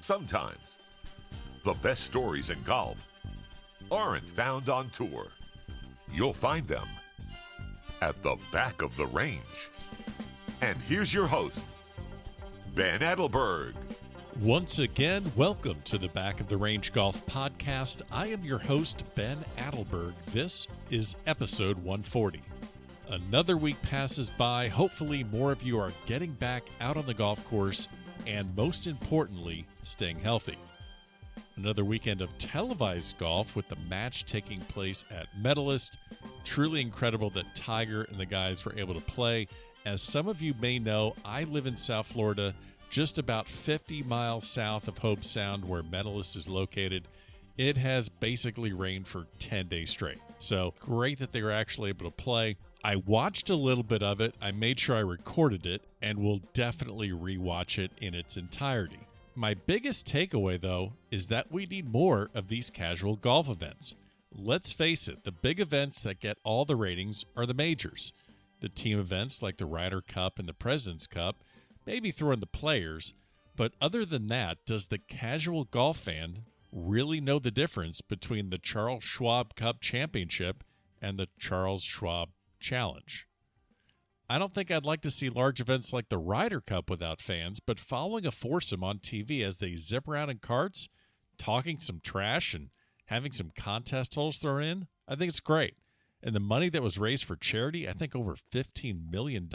Sometimes the best stories in golf aren't found on tour. You'll find them at the back of the range. And here's your host, Ben Adelberg. Once again, welcome to the Back of the Range Golf Podcast. I am your host, Ben Adelberg. This is episode 140. Another week passes by. Hopefully, more of you are getting back out on the golf course and, most importantly, staying healthy. Another weekend of televised golf with the match taking place at Medalist. Truly incredible that Tiger and the guys were able to play. As some of you may know, I live in South Florida, just about 50 miles south of Hobe Sound, where Medalist is located. It has basically rained for 10 days straight. So great that they were actually able to play. I watched a little bit of it. I made sure I recorded it and will definitely rewatch it in its entirety. My biggest takeaway, though, is that we need more of these casual golf events. Let's face it, the big events that get all the ratings are the majors. The team events like the Ryder Cup and the President's Cup, maybe throw in the Players, but other than that, does the casual golf fan really know the difference between the Charles Schwab Cup Championship and the Charles Schwab Challenge? I don't think I'd like to see large events like the Ryder Cup without fans, but following a foursome on TV as they zip around in carts, talking some trash and having some contest holes thrown in, I think it's great. And the money that was raised for charity, I think over $15 million,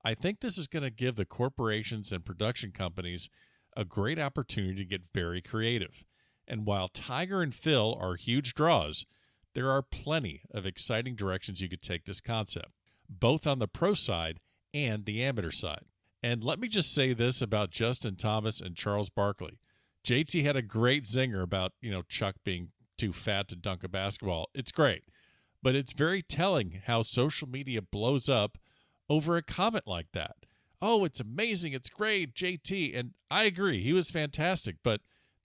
I think this is going to give the corporations and production companies a great opportunity to get very creative. And while Tiger and Phil are huge draws, there are plenty of exciting directions you could take this concept, both on the pro side and the amateur side. And let me just say this about Justin Thomas and Charles Barkley. JT had a great zinger about, Chuck being too fat to dunk a basketball. It's great. But it's very telling how social media blows up over a comment like that. Oh, it's amazing. It's great, JT. And I agree. He was fantastic. But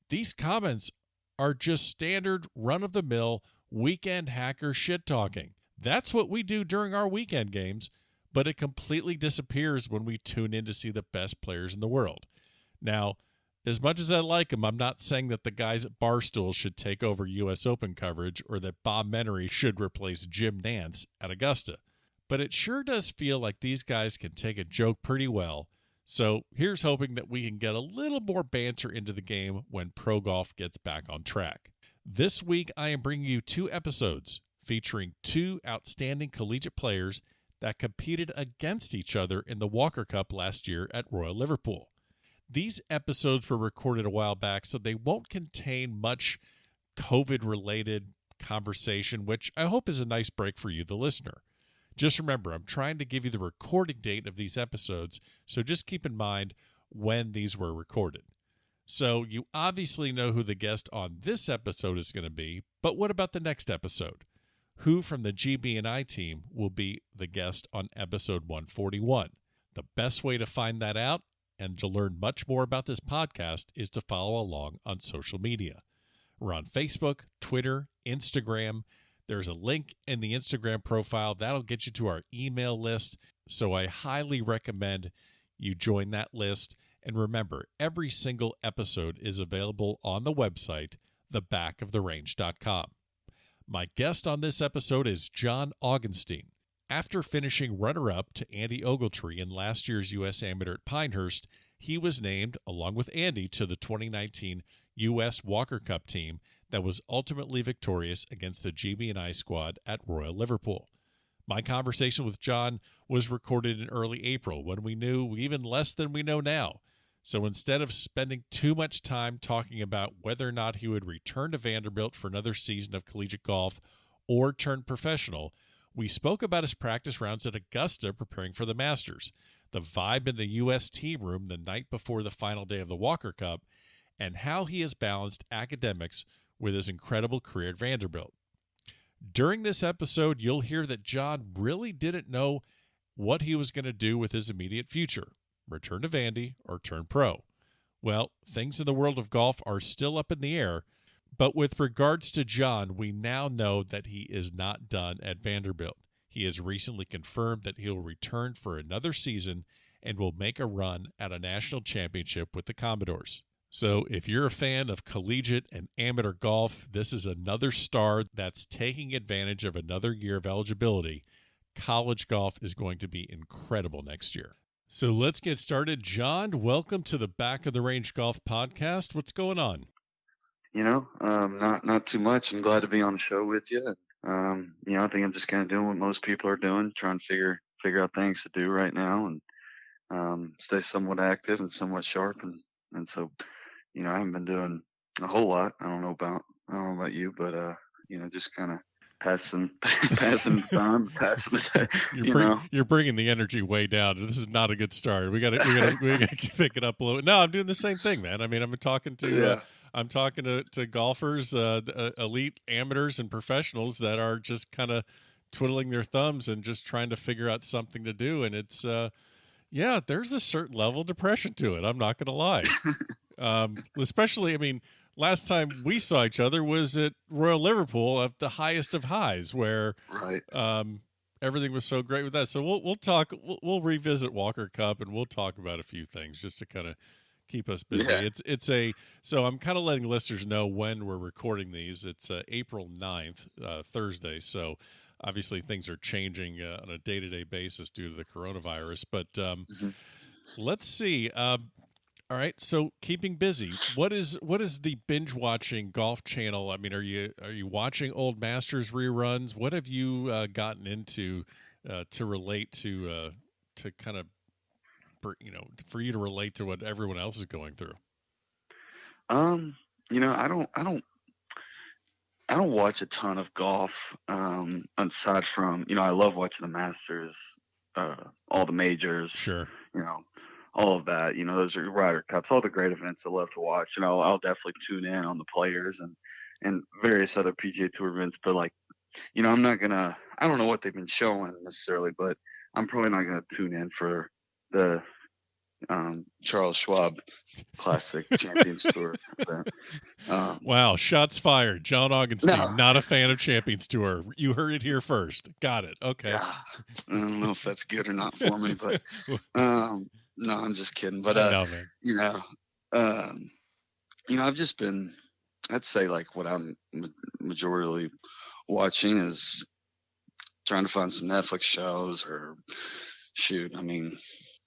these comments are just standard run-of-the-mill weekend hacker shit-talking. That's what we do during our weekend games, but it completely disappears when we tune in to see the best players in the world. Now, as much as I like them, I'm not saying that the guys at Barstool should take over U.S. Open coverage or that Bob Menery should replace Jim Nance at Augusta. But it sure does feel like these guys can take a joke pretty well. So here's hoping that we can get a little more banter into the game when pro golf gets back on track. This week, I am bringing you 2 episodes featuring 2 outstanding collegiate players that competed against each other in the Walker Cup last year at Royal Liverpool. These episodes were recorded a while back, so they won't contain much COVID-related conversation, which I hope is a nice break for you, the listener. Just remember, I'm trying to give you the recording date of these episodes, so just keep in mind when these were recorded. So you obviously know who the guest on this episode is going to be, but what about the next episode? Who from the GB&I team will be the guest on episode 141? The best way to find that out and to learn much more about this podcast is to follow along on social media. We're on Facebook, Twitter, Instagram. There's a link in the Instagram profile. That'll get you to our email list. So I highly recommend you join that list. And remember, every single episode is available on the website, thebackoftherange.com. My guest on this episode is John Augenstein. After finishing runner-up to Andy Ogletree in last year's U.S. Amateur at Pinehurst, he was named, along with Andy, to the 2019 U.S. Walker Cup team that was ultimately victorious against the GB&I squad at Royal Liverpool. My conversation with John was recorded in early April when we knew even less than we know now. So instead of spending too much time talking about whether or not he would return to Vanderbilt for another season of collegiate golf or turn professional, we spoke about his practice rounds at Augusta preparing for the Masters, the vibe in the U.S. team room the night before the final day of the Walker Cup, and how he has balanced academics with his incredible career at Vanderbilt. During this episode, you'll hear that John really didn't know what he was going to do with his immediate future, return to Vandy or turn pro. Well, things in the world of golf are still up in the air, but with regards to John, we now know that he is not done at Vanderbilt. He has recently confirmed that he'll return for another season and will make a run at a national championship with the Commodores. So if you're a fan of collegiate and amateur golf, this is another star that's taking advantage of another year of eligibility. College golf is going to be incredible next year. So let's get started. John, welcome to the Back of the Range Golf Podcast. What's going on? Not too much. I'm glad to be on the show with you. I think I'm just kind of doing what most people are doing, trying to figure out things to do right now and stay somewhat active and somewhat sharp. And so, I haven't been doing a whole lot. I don't know about you, but just kind of passing time, passing the day, You're bringing the energy way down. This is not a good start. We got to pick it up a little. No, I'm doing the same thing, man. I mean, I'm talking to golfers, elite amateurs and professionals that are just kind of twiddling their thumbs and just trying to figure out something to do. And it's, there's a certain level of depression to it. I'm not going to lie. Especially, I mean, last time we saw each other was at Royal Liverpool at the highest of highs, where everything was so great with that. So we'll talk. We'll revisit Walker Cup and we'll talk about a few things just to kind of keep us busy. Yeah. So I'm kind of letting listeners know when we're recording these. It's April 9th, Thursday. So obviously things are changing on a day-to-day basis due to the coronavirus. But let's see. All right, so keeping busy. What is the Binge Watching golf channel? I mean, are you watching old Masters reruns? What have you gotten into to relate to kind of, for you to relate to what everyone else is going through? I don't watch a ton of golf aside from, I love watching the Masters, all the majors. Sure. All of that, those are Ryder Cups, all the great events I love to watch. I'll definitely tune in on the Players and various other PGA Tour events. But I don't know what they've been showing necessarily, but I'm probably not going to tune in for the Charles Schwab Classic Champions Tour event. Wow, shots fired. John Augenstein, not a fan of Champions Tour. You heard it here first. Got it. Okay. Yeah, I don't know if that's good or not for me, but no, I'm just kidding. But I've just been, I'd say what I'm majorly watching is trying to find some Netflix shows or shoot. I mean,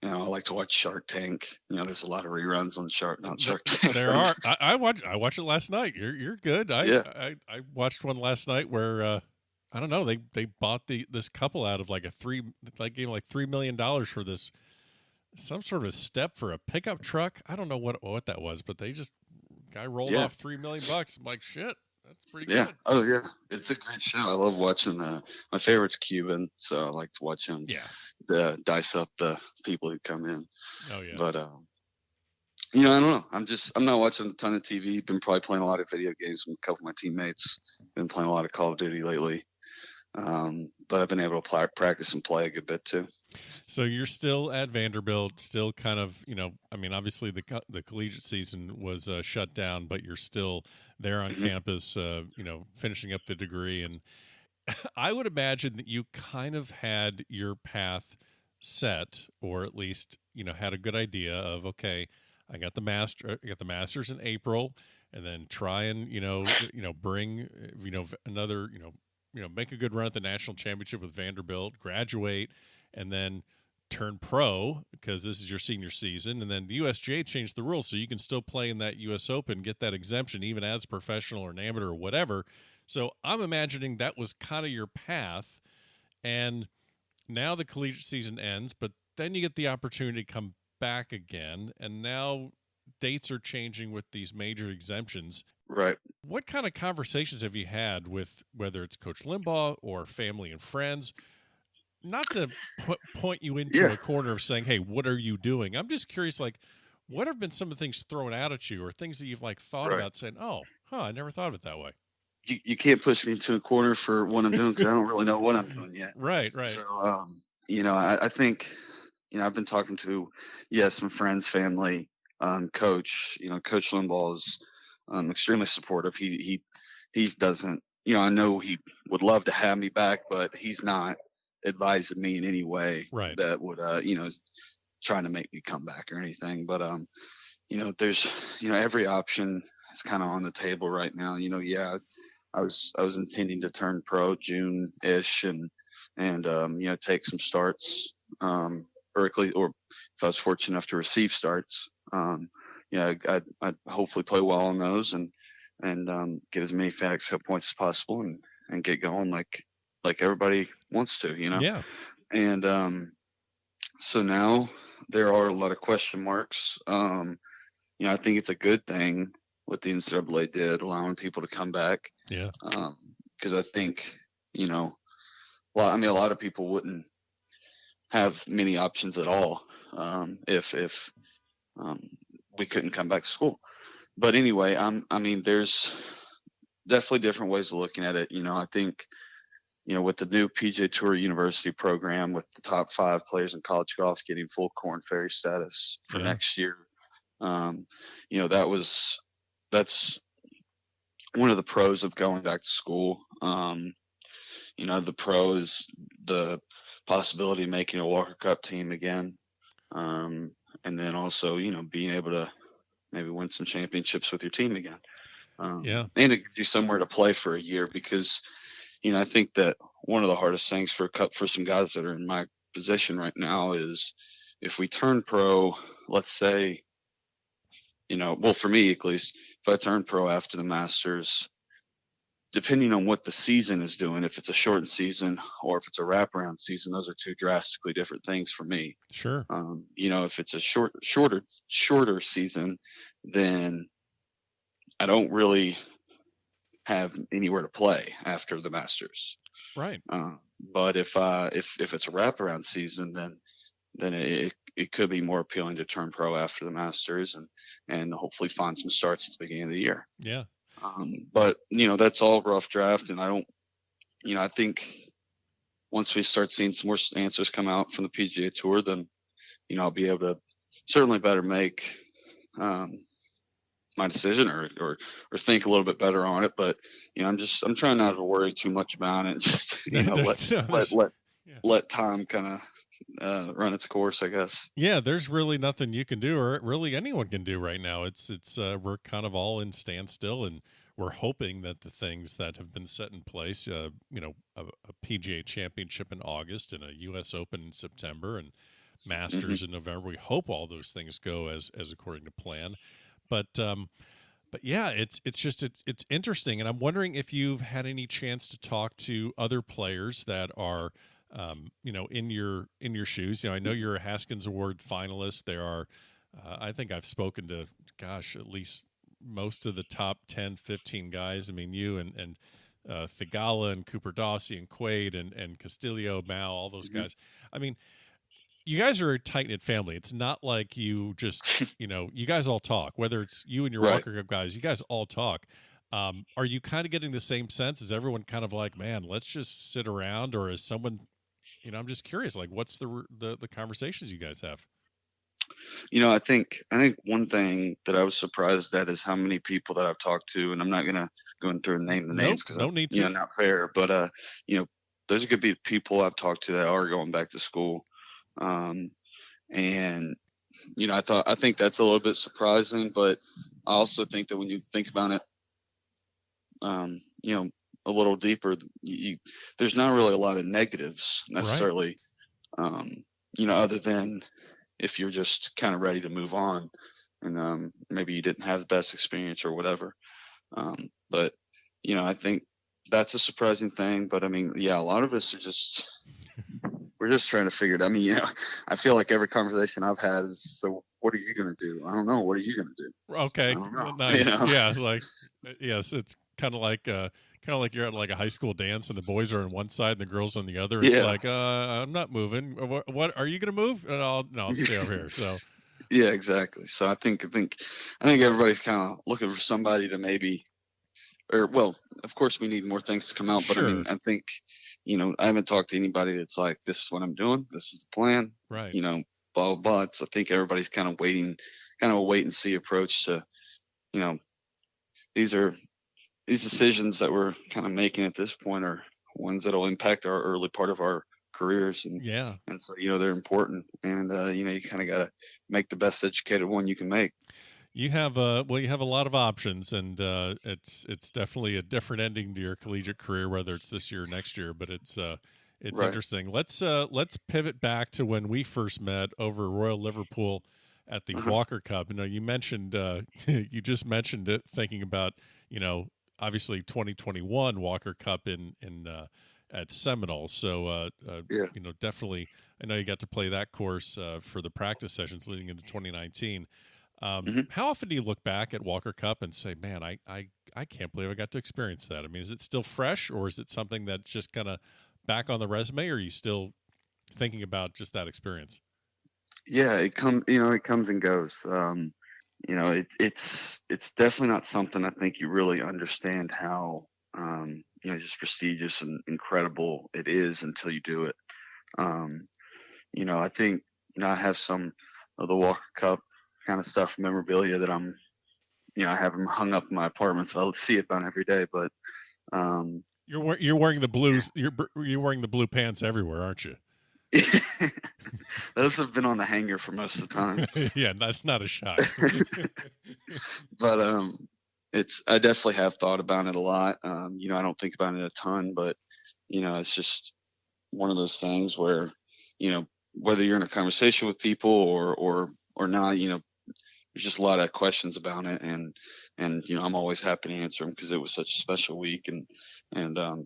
I like to watch Shark Tank. There's a lot of reruns on Shark Tank. There are. I watched it last night. You're good. I watched one last night where I don't know, they bought this couple out of gave $3 million for this. Some sort of step for a pickup truck. I don't know what that was, but guy rolled off $3 million. I'm like, shit, that's pretty good. Oh yeah, it's a great show. I love watching my favorite's Cuban, so I like to watch him. Yeah, dice up the people who come in. Oh yeah. But I don't know. I'm not watching a ton of TV. Been probably playing a lot of video games with a couple of my teammates. Been playing a lot of Call of Duty lately. But I've been able to practice and play a good bit too. So you're still at Vanderbilt, still kind of, I mean, obviously the collegiate season was shut down, but you're still there on campus, finishing up the degree. And I would imagine that you kind of had your path set, or at least, had a good idea of, okay, I got the Masters in April, and then try and, bring, another, make a good run at the national championship with Vanderbilt, graduate, and then turn pro because this is your senior season. And then the USGA changed the rules, so you can still play in that US Open, get that exemption, even as a professional or an amateur or whatever. So I'm imagining that was kind of your path. And now the collegiate season ends, but then you get the opportunity to come back again. And now dates are changing with these major exemptions. Right. What kind of conversations have you had with, whether it's Coach Limbaugh or family and friends? Not to point you into a corner of saying, hey, what are you doing? I'm just curious, what have been some of the things thrown out at you, or things that you've thought about saying, I never thought of it that way. You can't push me into a corner for what I'm doing because I don't really know what I'm doing yet. Right. So, I think, I've been talking to, some friends, family, coach. Coach Limbaugh is extremely supportive. He doesn't, I know he would love to have me back, but he's not advising me in any way that would, trying to make me come back or anything. But, there's, every option is kind of on the table right now. Yeah, I was intending to turn pro June-ish and take some starts, or if I was fortunate enough to receive starts, I'd hopefully play well on those and get as many FedEx Cup points as possible and get going like everybody wants to, Yeah. And so now there are a lot of question marks. I think it's a good thing what the NCAA did, allowing people to come back. Yeah. Because I think, a lot of people wouldn't have many options at all if we couldn't come back to school. But anyway, there's definitely different ways of looking at it. I think, with the new PGA Tour University program, with the top 5 players in college golf getting full Korn Ferry status for next year, that's one of the pros of going back to school. The pro is the possibility of making a Walker Cup team again. And then also, being able to maybe win some championships with your team again. And it gives you somewhere to play for a year because, I think that one of the hardest things for some guys that are in my position right now is if we turn pro, let's say, for me at least, if I turn pro after the Masters, depending on what the season is doing, if it's a shortened season or if it's a wraparound season, those are 2 drastically different things for me. Sure. If it's a shorter season, then I don't really have anywhere to play after the Masters. Right. But if it's a wraparound season, then it could be more appealing to turn pro after the Masters and hopefully find some starts at the beginning of the year. Yeah. But that's all rough draft, and I think once we start seeing some more answers come out from the PGA Tour, then I'll be able to certainly better make my decision or think a little bit better on it. But I'm trying not to worry too much about it. Just let time kind of run its course, I guess. Yeah, there's really nothing you can do, or really anyone can do right now. It's we're kind of all in standstill, and we're hoping that the things that have been set in place, a PGA Championship in August and a U.S. Open in September and Masters in November, we hope all those things go as according to plan. But yeah, it's interesting, and I'm wondering if you've had any chance to talk to other players that are in your shoes. I know you're a Haskins Award finalist. There are, I think I've spoken to, at least most of the top 10, 15 guys. I mean, you and Thigala and Cooper Dawsey and Quaid and Castillo, Mao, all those guys. I mean, you guys are a tight-knit family. It's not like you just, you guys all talk, whether it's you and your Walker Cup guys, you guys all talk. Are you kind of getting the same sense? Is everyone kind of like, man, let's just sit around? Or is someone, I'm just curious, like, what's the conversations you guys have? I think one thing that I was surprised at is how many people that I've talked to, and I'm not going to go into and name the names because no need to. Not fair, but there's a good bit of people I've talked to that are going back to school. And I think that's a little bit surprising, but I also think that when you think about it, a little deeper, there's not really a lot of negatives necessarily, other than if you're just kind of ready to move on and maybe you didn't have the best experience or whatever. But I think that's a surprising thing. But a lot of us are we're just trying to figure it out. I feel like every conversation I've had is, so what are you going to do? I don't know. What are you going to do? Okay. I don't know. Nice. Yeah. Yes, it's kind of like you're at like a high school dance and the boys are on one side and the girls on the other. It's like, I'm not moving. What are you going to move? And I'll stay over here. So. Yeah, exactly. So I think everybody's kind of looking for somebody to of course we need more things to come out, but sure. I think, I haven't talked to anybody that's like, this is what I'm doing. This is the plan. Right. Blah, blah, blah. I think everybody's kind of waiting, kind of a wait and see approach to, these decisions that we're kind of making at this point are ones that'll impact our early part of our careers. And so, they're important, and, you kind of got to make the best educated one you can make. You have you have a lot of options, and it's definitely a different ending to your collegiate career, whether it's this year or next year. But it's Right. interesting. Let's pivot back to when we first met over Royal Liverpool at the Uh-huh. Walker Cup. You mentioned you just mentioned it, thinking about obviously 2021 Walker Cup in at Seminole. So Yeah. definitely, I know you got to play that course for the practice sessions leading into 2019. Hmm. How often do you look back at Walker Cup and say, "Man, I can't believe I got to experience that"? I mean, is it still fresh, or is it something that's just kind of back on the resume, or are you still thinking about just that experience? Yeah, it comes and goes. It's definitely not something I think you really understand how just prestigious and incredible it is until you do it. Um, I think I have some of the Walker Cup kind of stuff, memorabilia that I have them hung up in my apartment, so I'll see it done every day. But um, You're wearing the blues. You're wearing the blue pants everywhere, aren't you? those have been on the hanger for most of the time. Yeah, that's not a shock. But I definitely have thought about it a lot. I don't think about it a ton, but it's just one of those things where, whether you're in a conversation with people or not, there's just a lot of questions about it, and I'm always happy to answer them because it was such a special week and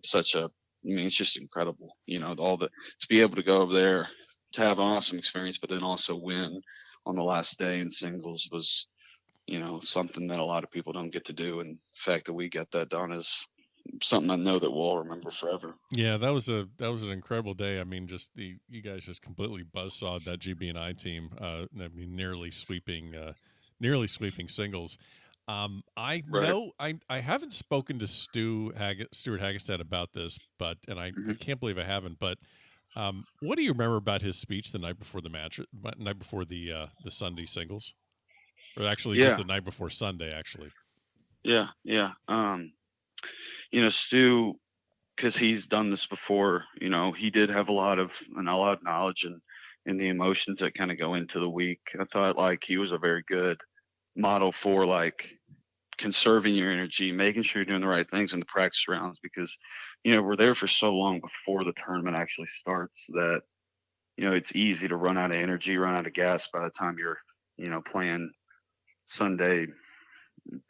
such a. I mean, it's just incredible, all the to be able to go over there to have an awesome experience, but then also win on the last day in singles was something that a lot of people don't get to do. And the fact that we got that done is something I know that we'll all remember forever. Yeah, that was an incredible day. I mean, just you guys just completely buzzsawed that GB&I team. I mean, nearly sweeping singles. I Right. know I haven't spoken to Stuart Hagestad about this, but I Hmm. can't believe I haven't. But what do you remember about his speech the night before the match, night before the Sunday singles, or actually just Yeah. the night before Sunday, actually? Yeah. Yeah. Stu, because he's done this before, he did have a lot of knowledge and the emotions that kind of go into the week. I thought like he was a very good model for like conserving your energy, making sure you're doing the right things in the practice rounds because, we're there for so long before the tournament actually starts that, it's easy to run out of energy, run out of gas by the time you're, playing Sunday,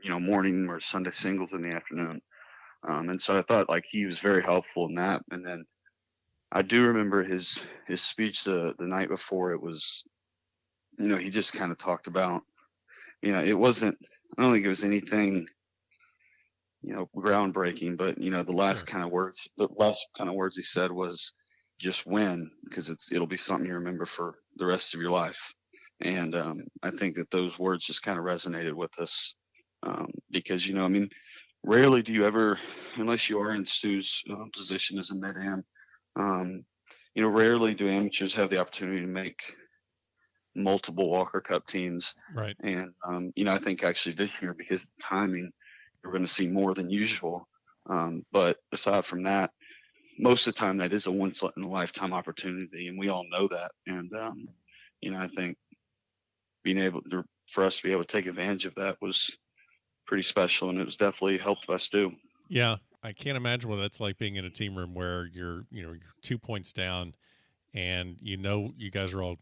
morning or Sunday singles in the afternoon. And so I thought like he was very helpful in that. And then I do remember his speech the night before. It was, he just kind of talked about, it wasn't. I don't think it was anything, groundbreaking, but Sure. the last kind of words he said was, "Just win," because it'll be something you remember for the rest of your life. And I think that those words just kind of resonated with us because I mean, rarely do you ever, unless you are in Stu's position as a mid am, um, rarely do amateurs have the opportunity to make multiple Walker Cup teams. Right. And, I think actually this year, because of the timing, you're going to see more than usual. But aside from that, most of the time that is a once in a lifetime opportunity, and we all know that. And, I think for us to be able to take advantage of that was pretty special, and it was definitely helped by Stu. Yeah, I can't imagine what that's like being in a team room where you're 2 points down, and you guys are all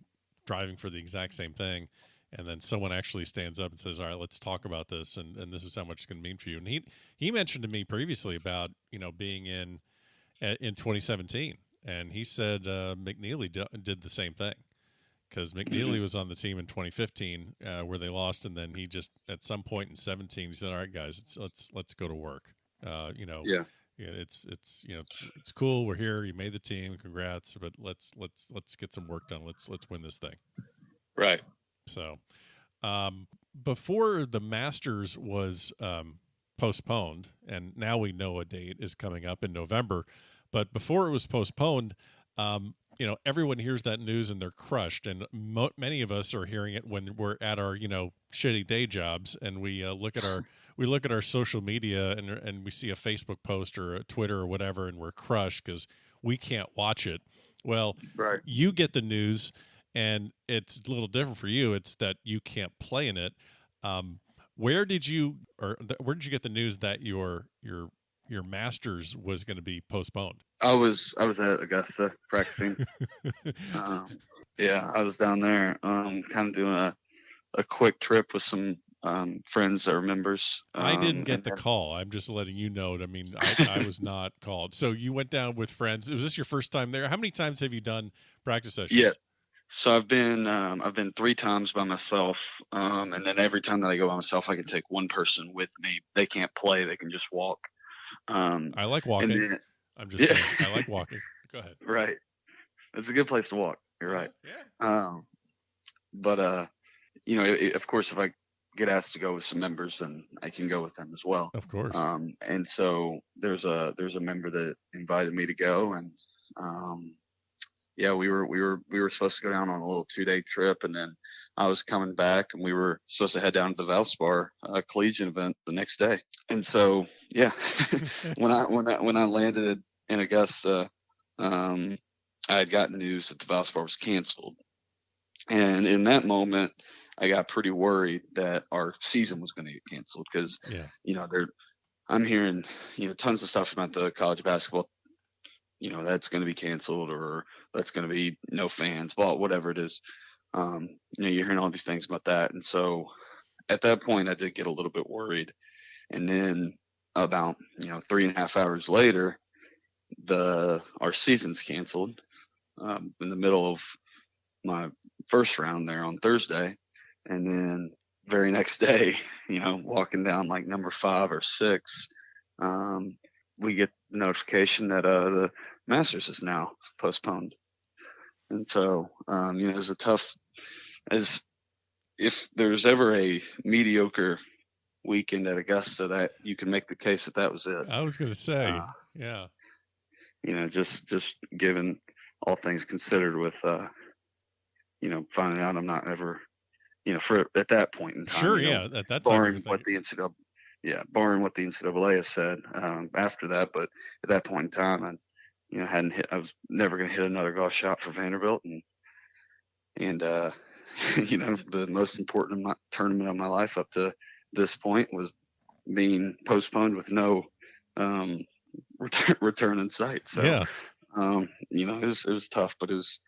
driving for the exact same thing, and then someone actually stands up and says, "All right, let's talk about this, and this is how much it's going to mean for you." And he mentioned to me previously about being in 2017, and he said McNeely did the same thing because Hmm. McNeely was on the team in 2015 where they lost, and then he just at some point in 17 he said, "All right, guys, let's go to work." Uh, you know, Yeah. yeah, it's cool. We're here. You made the team. Congrats, but let's get some work done. Let's win this thing. Right. So um, before the Masters was postponed, and now we know a date is coming up in November, but before it was postponed, everyone hears that news and they're crushed. And many of us are hearing it when we're at our shitty day jobs, and we look at our social media and we see a Facebook post or a Twitter or whatever, and we're crushed because we can't watch it. Well, Right. you get the news and it's a little different for you. It's that you can't play in it. Um, where did you get the news that your master's was going to be postponed? I was at Augusta practicing. Yeah, I was down there, kind of doing a quick trip with some friends that are members. I didn't get the call. I'm just letting you know. I mean, I was not called. So you went down with friends. Was this your first time there? How many times have you done practice sessions? Yeah. So I've been 3 times by myself, and then every time that I go by myself, I can take one person with me. They can't play; they can just walk. I like walking. Then, I'm just saying, I like walking. Go ahead. Right, it's a good place to walk. You're right. Yeah. But of course, if I get asked to go with some members, then I can go with them as well. Of course. And so there's a member that invited me to go, and yeah, we were supposed to go down on a little 2-day trip, and then I was coming back, and we were supposed to head down to the Valspar collegiate event the next day. And so, yeah, when I landed in Augusta, I had gotten news that the Valspar was canceled, and in that moment, I got pretty worried that our season was going to get canceled because, I'm hearing, tons of stuff about the college basketball. That's going to be canceled, or that's going to be no fans, whatever it is. You're hearing all these things about that. And so at that point I did get a little bit worried. And then about, 3.5 hours later, our season's canceled, in the middle of my first round there on Thursday. And then very next day, walking down like number 5 or 6, we get the notification that the Masters is now postponed. And so, as as if there's ever a mediocre weekend at Augusta, that you can make the case that was it. I was going to say, yeah. Just given all things considered, with finding out I'm not ever, for at that point in time. Sure, yeah. At that time, barring what the NCAA has said after that, but at that point in time, I was never going to hit another golf shot for Vanderbilt, and the most important tournament of my life up to this point was being postponed with no return in sight. So, yeah. It was tough, but it was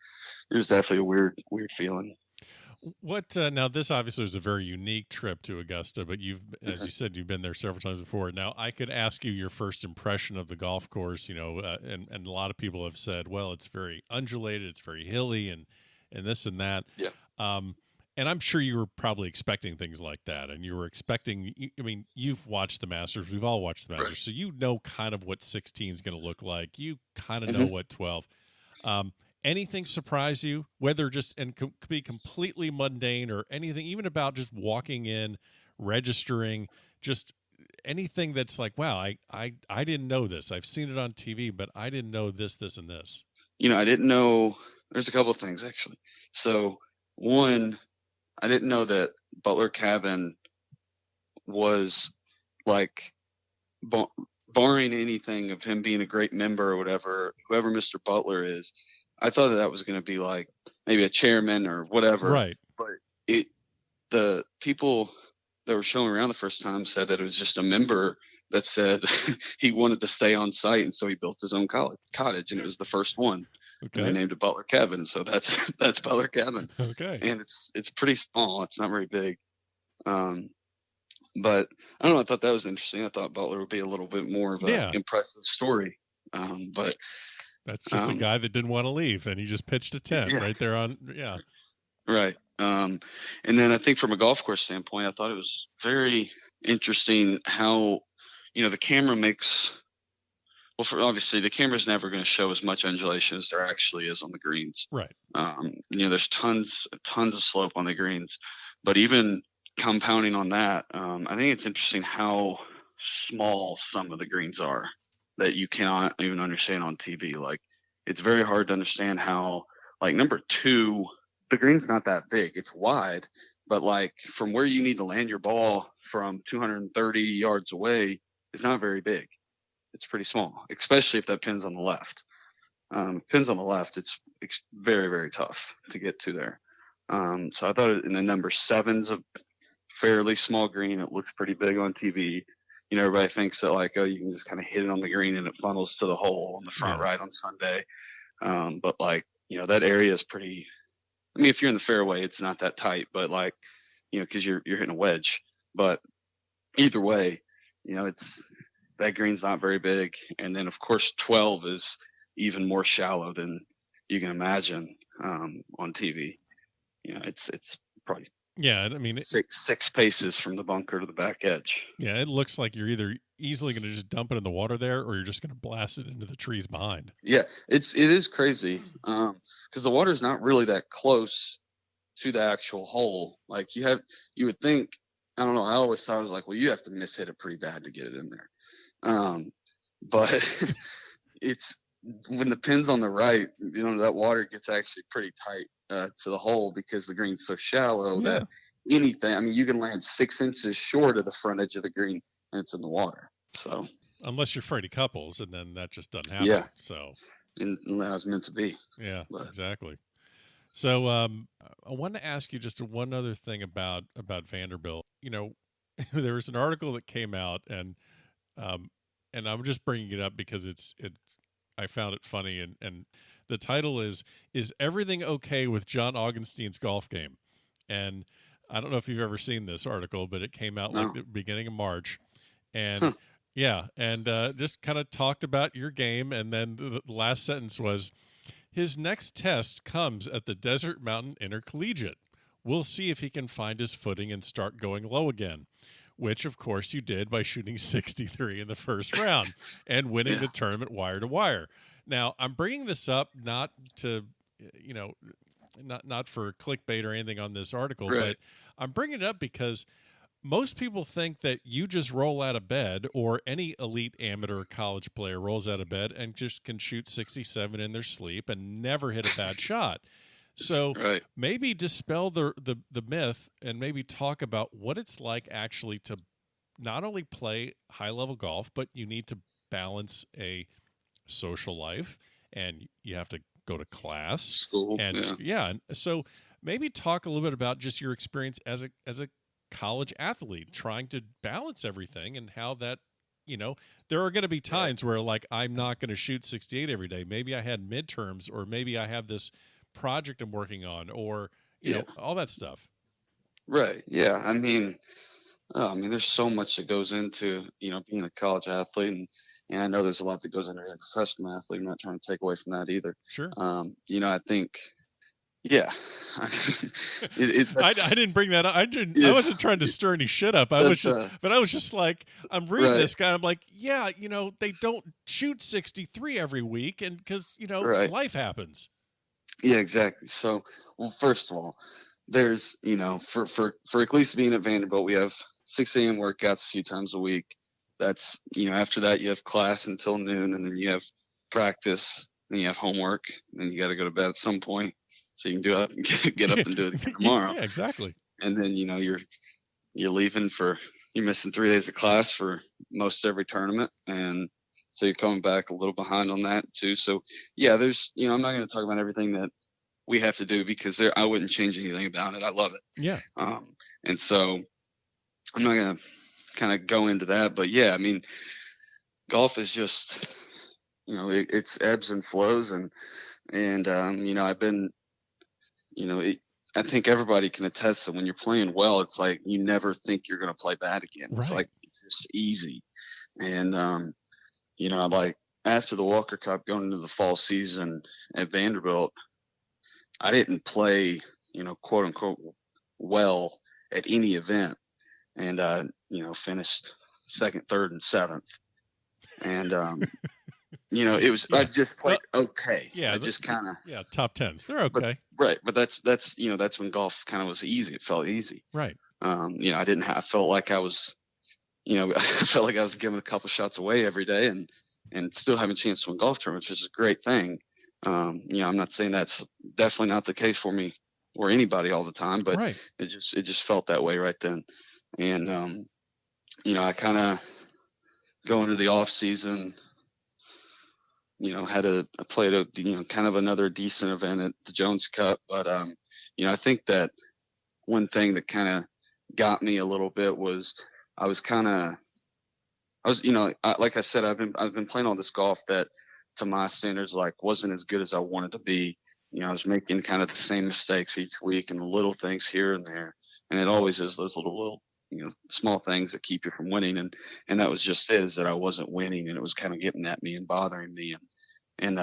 definitely a weird feeling. What now? This obviously was a very unique trip to Augusta, but as you said, you've been there several times before. Now, I could ask you your first impression of the golf course. And a lot of people have said, well, it's very undulated, it's very hilly, and this and that. Yeah. And I'm sure you were probably expecting things like that, and you were expecting. I mean, you've watched the Masters. We've all watched the Masters, right. So you know kind of what 16 is going to look like. You kind of know what 12. Anything surprise you, whether just and could be completely mundane or anything, even about just walking in, registering, just anything that's like, wow, I didn't know this. I've seen it on TV, but I didn't know this, and this. I didn't know. There's a couple of things actually. So one, I didn't know that Butler Cabin was like, barring anything of him being a great member or whatever, whoever Mr. Butler is, I thought that was going to be like maybe a chairman or whatever. Right. But the people that were showing around the first time said that it was just a member that said he wanted to stay on site, and so he built his own cottage, and it was the first one. Okay. And they named it Butler Cabin, so that's Butler Cabin. Okay. And it's pretty small. It's not very big. But I don't know. I thought that was interesting. I thought Butler would be a little bit more of an impressive story. But that's just a guy that didn't want to leave, and he just pitched a tent right there on. Yeah. Right. And then I think from a golf course standpoint, I thought it was very interesting how, the camera makes. Well, obviously the camera's never going to show as much undulation as there actually is on the greens. Right. There's tons of slope on the greens, but even compounding on that, I think it's interesting how small some of the greens are that you cannot even understand on TV. Like, it's very hard to understand how, like, number 2, the green's not that big. It's wide, but like from where you need to land your ball from 230 yards away is not very big. It's pretty small, especially if that pin's on the left. Pins on the left, it's very, very tough to get to there. So I thought in the number 7s of fairly small green. It looks pretty big on TV. You know, everybody thinks that like, oh, you can just kind of hit it on the green and it funnels to the hole on the front right on Sunday. But like, you know, that area is pretty. I mean, if you're in the fairway, it's not that tight, but like, you know, because you're hitting a wedge. But either way, you know, that green's not very big, and then of course 12 is even more shallow than you can imagine on TV. You know, it's probably Yeah, I mean, six paces from the bunker to the back edge. Yeah, it looks like you're either easily going to just dump it in the water there, or you're just going to blast it into the trees behind. Yeah, it is crazy because the water's not really that close to the actual hole. Like you would think. I don't know. I always thought I was like, well, you have to miss hit it pretty bad to get it in there. But it's when the pin's on the right, you know, that water gets actually pretty tight to the hole because the green's so shallow that anything, I mean, you can land 6 inches short of the front edge of the green and it's in the water. So unless you're afraid of couples, and then that just doesn't happen. Yeah. So and that was meant to be. Yeah, exactly. So I want to ask you just one other thing about Vanderbilt. You know, there was an article that came out, and I'm just bringing it up because it's I found it funny, and the title is everything okay with John Augenstein's golf game? And I don't know if you've ever seen this article, but it came out like the beginning of March, and just kind of talked about your game, and then the last sentence was, his next test comes at the Desert Mountain Intercollegiate. We'll see if he can find his footing and start going low again, which, of course, you did by shooting 63 in the first round and winning the tournament wire to wire. Now, I'm bringing this up not to, you know, not for clickbait or anything on this article, but I'm bringing it up because most people think that you just roll out of bed, or any elite amateur college player rolls out of bed and just can shoot 67 in their sleep and never hit a bad shot. So maybe dispel the myth and maybe talk about what it's like actually to not only play high-level golf, but you need to balance a social life, and you have to go to class. School. And so maybe talk a little bit about just your experience as a college athlete trying to balance everything, and how that, you know, there are going to be times where like, I'm not going to shoot 68 every day. Maybe I had midterms, or maybe I have this project I'm working on, or, you know, all that stuff. Right. Yeah. I mean, there's so much that goes into, you know, being a college athlete, and I know there's a lot that goes into being a professional athlete. I'm not trying to take away from that either. Sure. You know, I think, I didn't bring that up. I wasn't trying to stir any shit up. I was just like, I'm reading this guy. I'm like, yeah, you know, they don't shoot 63 every week, and because, you know, life happens. Yeah, exactly. So, well, first of all, there's, you know, for at least being at Vanderbilt, we have 6 a.m. workouts a few times a week. That's, you know, after that you have class until noon, and then you have practice, then you have homework, and then you got to go to bed at some point so you can do it and get up and do it again tomorrow. Yeah, exactly. And then, you know, you're leaving you're missing 3 days of class for most every tournament, and so you're coming back a little behind on that too. So yeah, there's, you know, I'm not going to talk about everything that we have to do because I wouldn't change anything about it. I love it. Yeah. And so I'm not going to kind of go into that, but yeah, I mean, golf is just, you know, it's ebbs and flows, and you know, I've been, you know, I think everybody can attest that when you're playing well, it's like you never think you're going to play bad again. It's like, it's just easy. And you know, like after the Walker Cup, going into the fall season at Vanderbilt, I didn't play, you know, quote unquote well at any event, and you know, finished second, third, and seventh. And you know, it was I just played okay. Yeah, I just kind of top tens. They're okay. But that's you know, that's when golf kind of was easy. It felt easy. Right. You know, I felt like I was, you know, I felt like I was giving a couple shots away every day, and still having a chance to win golf tournaments, which is a great thing. You know, I'm not saying that's definitely not the case for me or anybody all the time, but it just felt that way right then. And you know, I kind of go into the off season, you know, I played a, you know, kind of another decent event at the Jones Cup, but you know, I think that one thing that kind of got me a little bit was I was like I said, I've been playing all this golf that to my standards, like wasn't as good as I wanted to be. I was making kind of the same mistakes each week and the little things here and there. And it always is those little, small things that keep you from winning. And that was just it, is that I wasn't winning, and it was kind of getting at me and bothering me. Kind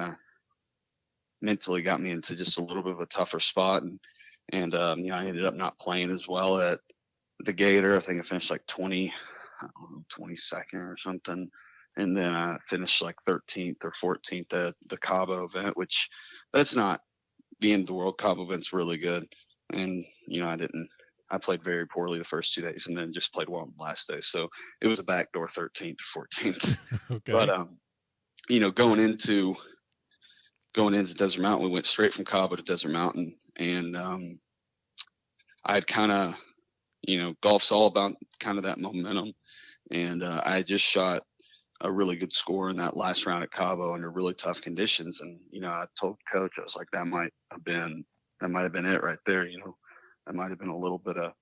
of mentally got me into just a little bit of a tougher spot. I ended up not playing as well at the Gator. I think I finished like 22nd or something. And then I finished like 13th or 14th at the Cabo event, which that's not the end of the world. Cabo event's really good. And, I played very poorly the first 2 days and then just played well on the last day. So it was a backdoor 13th or 14th. Okay. But, going into Desert Mountain, we went straight from Cabo to Desert Mountain. And I'd kind of, golf's all about kind of that momentum. And I just shot a really good score in that last round at Cabo under really tough conditions. And, I told coach, I was like, that might have been it right there. That might have been a little bit of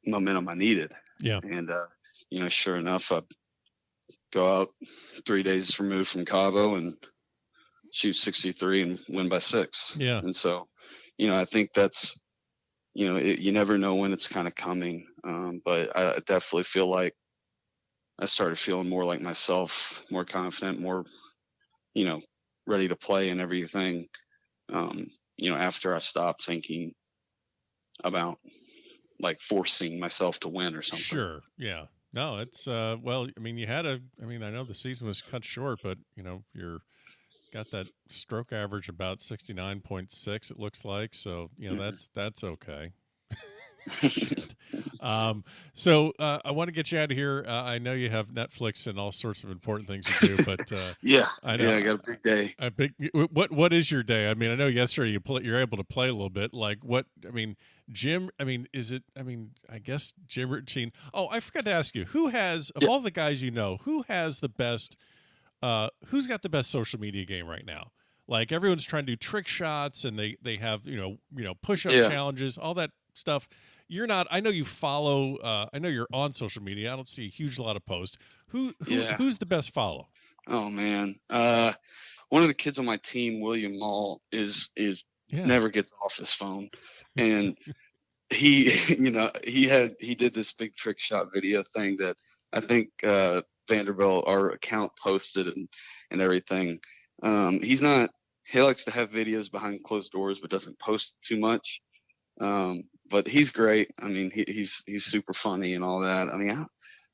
momentum I needed. Yeah. And, sure enough, I go out 3 days removed from Cabo and shoot 63 and win by 6. Yeah. And so, I think that's, you never know when it's kind of coming. But I definitely feel like I started feeling more like myself, more confident, more, ready to play and everything. After I stopped thinking about like forcing myself to win or something. Sure. Yeah. No, it's well, I mean, I know the season was cut short, but you're got that stroke average about 69.6, it looks like. So, that's okay. So I want to get you out of here. I know you have Netflix and all sorts of important things to do, but yeah, I know I got a big day. What is your day? I mean, I know yesterday you're able to play a little bit. Like gym. I mean, is it? I mean, I guess gym routine. Oh, I forgot to ask you, who has of all the guys who has the best? Who's got the best social media game right now? Like everyone's trying to do trick shots, and they have push up challenges, all that stuff. You're not. I know you follow. I know you're on social media. I don't see a huge lot of posts. Who's the best follow? Oh man, one of the kids on my team, William Mall, is never gets off his phone, and he did this big trick shot video thing that I think Vanderbilt, our account, posted and everything. He likes to have videos behind closed doors, but doesn't post too much. But he's great. I mean, he's super funny and all that. I mean,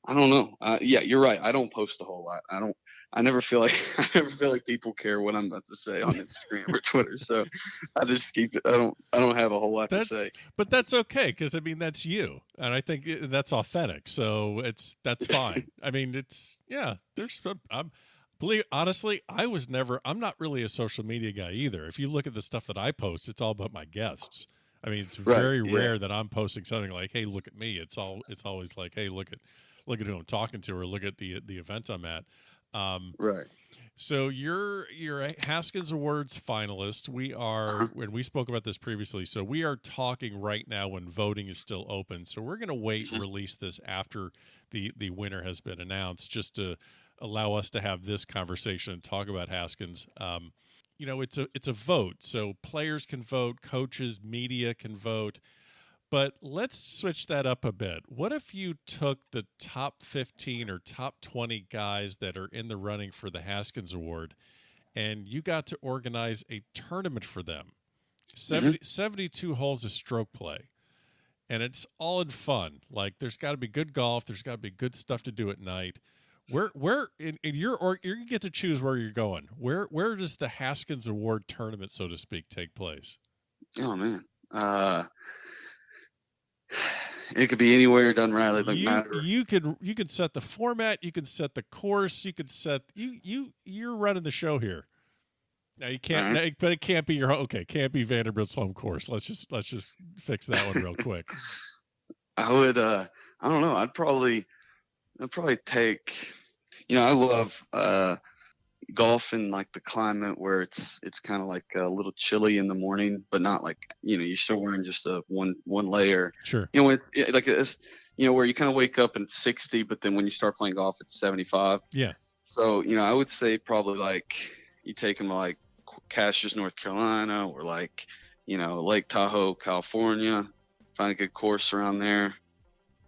I don't know. Yeah, you're right. I don't post a whole lot. I never feel like people care what I'm about to say on Instagram or Twitter. So I just keep it. I don't have a whole lot to say. But that's okay, because I mean that's you, and I think that's authentic. So that's fine. I mean, honestly, I'm not really a social media guy either. If you look at the stuff that I post, it's all about my guests. I mean, it's very rare that I'm posting something like, "Hey, look at me." It's always like, "Hey, look at who I'm talking to," or "Look at the event I'm at." Right. So you're a Haskins Awards finalist. We are, when we spoke about this previously, so we are talking right now when voting is still open. So we're going to wait and release this after the winner has been announced, just to allow us to have this conversation and talk about Haskins. It's a vote, so players can vote, coaches, media can vote. But let's switch that up a bit. What if you took the top 15 or top 20 guys that are in the running for the Haskins Award, and you got to organize a tournament for them? 72 holes of stroke play. And it's all in fun. Like, there's got to be good golf. There's got to be good stuff to do at night. Where in your you get to choose where you're going. Where does the Haskins Award tournament, so to speak, take place? Oh man. It could be anywhere. It doesn't really matter. You could set the format. You could set the course. You could set you're running the show here. Now you can't, but it can't be can't be Vanderbilt's home course. Let's just fix that one real quick. I would. I don't know. I'd probably take. I love golf in like the climate where it's kind of like a little chilly in the morning, but not like, you're still wearing just a one layer. Sure. It's where you kind of wake up and it's 60, but then when you start playing golf, it's 75. Yeah. So, I would say probably like you take them to like Cassius, North Carolina, or like, Lake Tahoe, California, find a good course around there.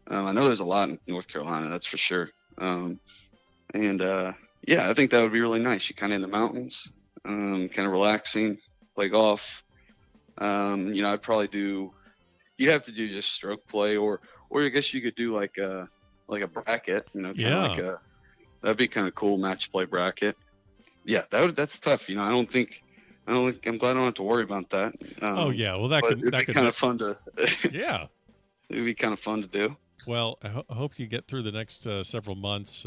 I know there's a lot in North Carolina, that's for sure. I think that would be really nice. You kind of in the mountains, kind of relaxing, play golf. I'd probably you'd have to do just stroke play, or I guess you could do like a bracket, that'd be kind of cool, match play bracket. Yeah, that's tough. I'm glad I don't have to worry about that. Well, it'd be kind of fun to, yeah, it'd be kind of fun to do. Well, I hope you get through the next several months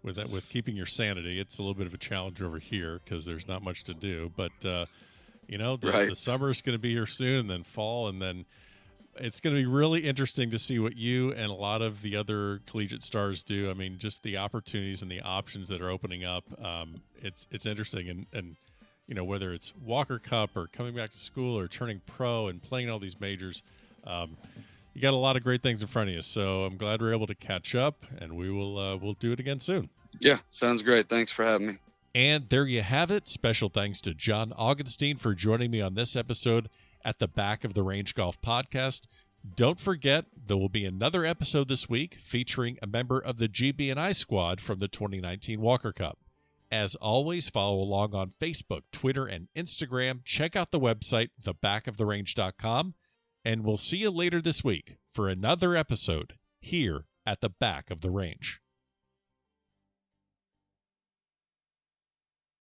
with keeping your sanity. It's a little bit of a challenge over here because there's not much to do. But the summer is going to be here soon, and then fall, and then it's going to be really interesting to see what you and a lot of the other collegiate stars do. I mean, just the opportunities and the options that are opening up. It's interesting, and whether it's Walker Cup or coming back to school or turning pro and playing all these majors. You got a lot of great things in front of you, so I'm glad we're able to catch up, and we'll do it again soon. Yeah, sounds great. Thanks for having me. And there you have it. Special thanks to John Augenstein for joining me on this episode at the Back of the Range Golf Podcast. Don't forget, there will be another episode this week featuring a member of the GB&I squad from the 2019 Walker Cup. As always, follow along on Facebook, Twitter, and Instagram. Check out the website, thebackoftherange.com. And we'll see you later this week for another episode here at the Back of the Range.